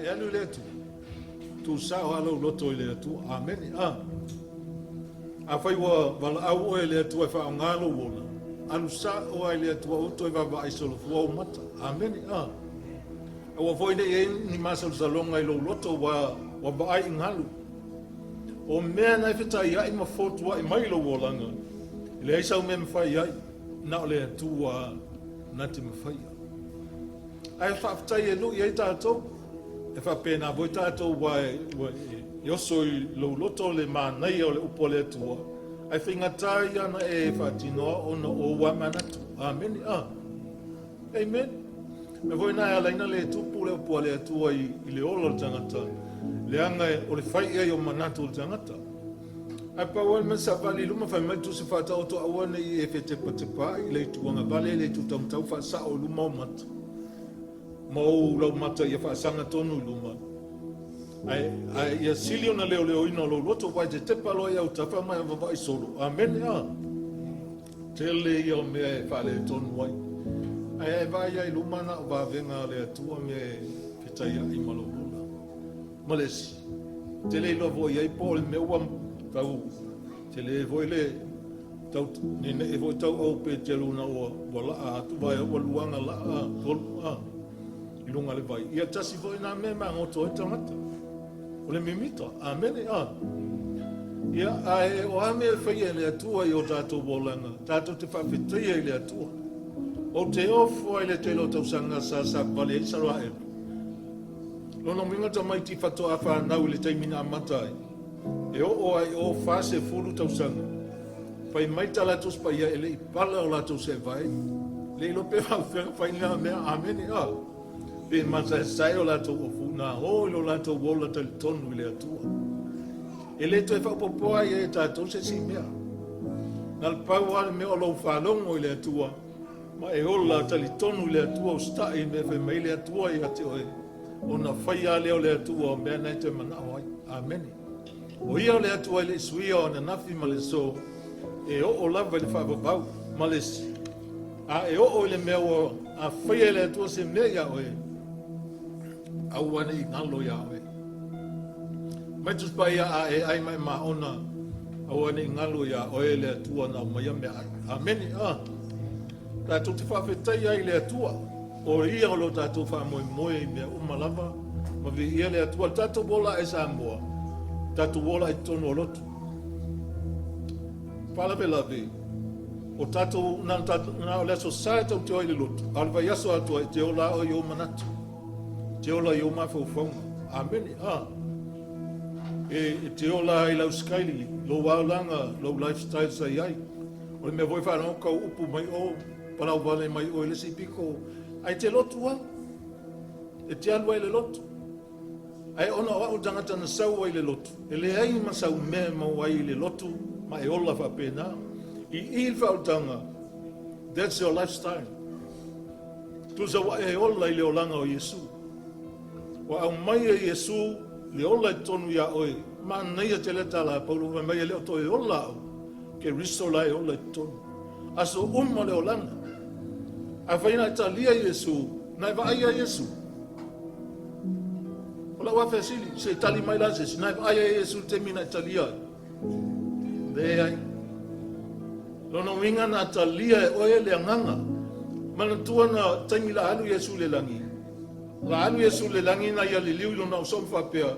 e alu le tu. Tu sa o alo loto le tu. Amen. A fai wa wala au o le tu e fa ngalo wona. Alu sa o le tu o to e va vai solo fu mata. Amen. O foi de ni masal salonga i lo loto wa vai ngalo. O mea nai fita ia i mafotua i mailo wolanga. Le ai sau me mawhai ai, na o le atua na te mawhai. Ai whaafitai e lu i ai tātou, e whapena voi tātou wa i oso i lo loto le mānei o le upo le atua. Ai whingatai ana e whaatinoa o na o wa manatu. Amen. Amen. Me voi nai alaina le tupu le upo le atua i le olo tangata. Leanga o le whai e o manatu o tangata. Ai paua me sa vali luma whai mai tu se whata o to awane i e whete patepa i le tuanga vale le tu tamtau wha sa o luma o mata. Mau lau mata i a wha sanga tonu luma. Ai ia sili o na leo leo ino lo loto wai te tepa loa iau ta wha mai a wawai solo. Amen Tele i o mea e wha le tonu wai. Ai vai ai luma na o wawenga le atua me whitai ai malolo. Malesi. Tele lo voi ai po le meua tau. Tele voi le tau nene e voi tau au pe telu na o wala a tu vai o luanga la a tolu ilunga le vai. Ia tasi voi na me ma ngoto e tangata. O le mimita. Amen. Ia ai o ame e whaia le atua i o tātou bolanga. Tātou te whawhitia i le atua. O te ofo ai le telo tau sanga sa vale i sarwa e. Lono minga ta mai ti fato a whanau le taimina a matai. E o ai o whase furu tau sanga. Pai mai tala tos pa ia ele i pala o lato se vai. Le ilo pe whai nga mea amene Pe mata e sai o lato o funa. O ilo lato wola tali tonu i le atua. E le to e whapopoa i e tātou se si mea. Nal pau ale mea o lau whalongo i le atua. Ma e ola tali tonu i le atua o stai me whai mai le atua i ate oe. O na whaia leo le atua o mea nei te mana oai. Amen. O ia le atua le suia o na nafi ma le so. E o lava le whaapapau ma le si. E o le mea o a whaia le atua se mea ia oe. Au ane i ngalo ia oe. Mai tus pa ia e ai mai ma ona. Au ane i ngalo ia oe le atua na maia mea. Amen. Ka tu te whawhetai ai le atua. O ia o lo tātou wha moe mea umalava, ma vi ia le atua tātou wola e Samoa, tātou wola e tono o lotu. Palawe lawe, o tātou na o leso sae tau te oi le lotu, alwa yaso atua e te ola o i o manatu, te ola i o mawhauwhaunga. Amen. E te ola i lau skaili, lo waulanga, lo lifestyle sa iai, o le mea voi whanau kau upu mai o, palau wale mai o le si piko, ai te lotu wa, e te alua i le lotu. Ai ona o tangata na sau ai le lotu. E le ai ma sau mea mau ai le lotu, ma e ola whapena. I il whautanga, that's your lifestyle. Tu sa wa e ola i le olanga o Yesu. Wa au mai e Yesu, le ola i tonu ia oe, ma nei a te le tala, paulu mai e le oto e ola au, ke riso la e ola i tonu. Aso le olanga. A whaina e talia Yesu, nai vaai a Yesu. Ola wa fesili, se tali mai la se, nai vaai a Yesu te mina e talia. Dhe ai. Lono winga na talia e oe le anganga. Mana tua na taimi la alu Yesu le langi. La alu Yesu le langi na ia li liu lona o sofa pia.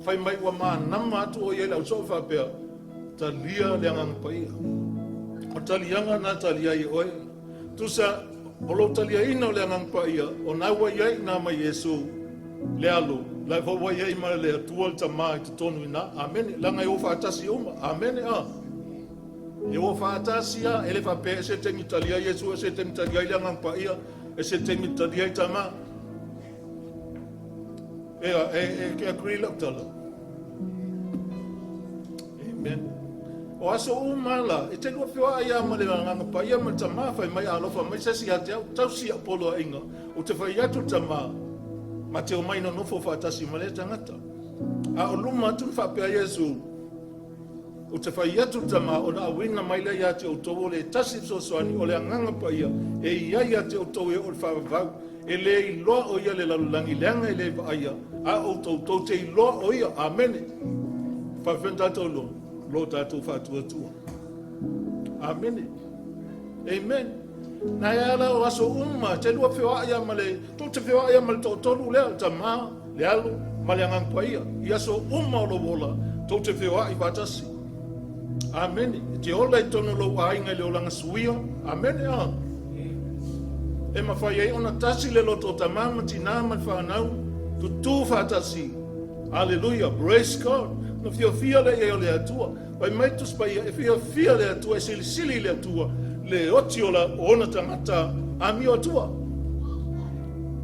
Whai mai wa maa nama atu o ia la o sofa pia. Talia le angang paia. O talianga na talia i oe. Tusa o lo talia ina o le angang paia, o nā wa iai nā mai Yesu le alo, lai wa iai ma le atua ta maa i te tonu ina, amen, langa e o whaatasi oma, amen, e o whaatasi e le whape, e se tengi talia Yesu, e se tengi talia i le angang paia, e se tengi talia i ta maa, e a kuri lau tala, amen. O aso umala, e te lua whiwa ia ma le nganga pa, ia ma tama whai mai alofa, mai sasi a te au, tau si apolo a inga, o te whai atu tama, ma te o mai no nofo whaatasi ma le tangata. A o luma atu whapea Yesu, o te whai atu tama, o na awina mai le ia te o tau o le tasi sosoani, o le nganga pa ia, e ia ia te o tau e o le whawavau, e le i loa o ia le lalulangi, leanga e le va aia, A o tau te iloa o ia, amene. Whawhenta tau lo tātou whātua tua. Amene. Amen. Na ia la o aso te lua whiwa ia male, tō te whiwa ia male tō tolu lea, ta maa, le alo, male angangpa ia. I aso o lo wola, tō te whiwa i wātasi. Amene. Te ola I tono lo ainga le olanga suia. Amene a. E mawhai ei ona tasi le loto ta mama tina mai whanau. Tu tū whātasi. Hallelujah. Praise God. No fia le e o le atua. Pai mai tus pai e fia le atua e sili le atua. Le oti ola ona tangata amio atua.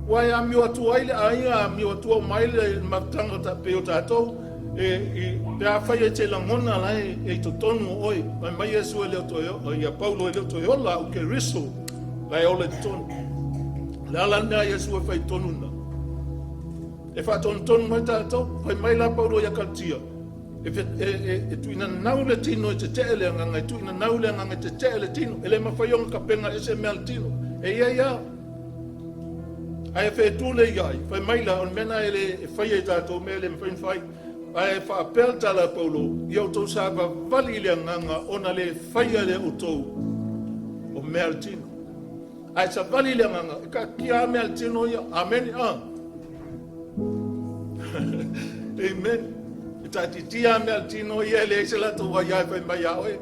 Wai amio atua ile aia amio atua mai le matanga ta peo tātou. E a whai e te langona lai e to tonu oi. Pai mai e sua leo to ia Paulo e leo to iola o ke riso. Lai ole tonu. Le ala nea e sua whai tonu na. E wha tonu mai tātou. Pai mai la Paulo ia kaltia. E tu ina nau le tino e te te le anganga. E tu ina nau le anganga e te te le tino. E le mawhaionga ka penga e se mea le tino. E ia. Ai e whai tu le iai. Whai mai la on mena e le e whai e tātou mea le mwhain. Ai fa apel tala Paulo, ia tau sava vali le nganga ona le faia le utou o Meltino. Ai sa vali le nganga, ka kia Meltino ia, amen a. Amen. Ita titia Meltino ia le se la tu vai ai mai ai.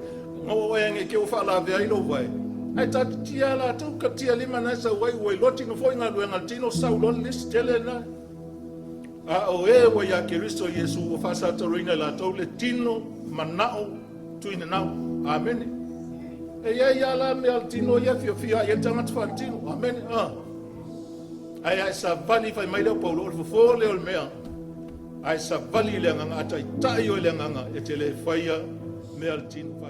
Ngo e nge ke u fala ve ai lo vai. Ai ta titia la tu ka tia lima na sa wai loti no foi nga lu Meltino sa lo lis tele na. A o e wa ya Kristo Yesu o fasa torina la tau le tino manao tuina nau. Amen. E ya la me al tino ya fia ya tangat fa tino. Amen. Ai sa vali fa mai le Paulo fo le ol mea. Ai sa vali le nganga atai tai o le nganga e te le faia me al tino fa.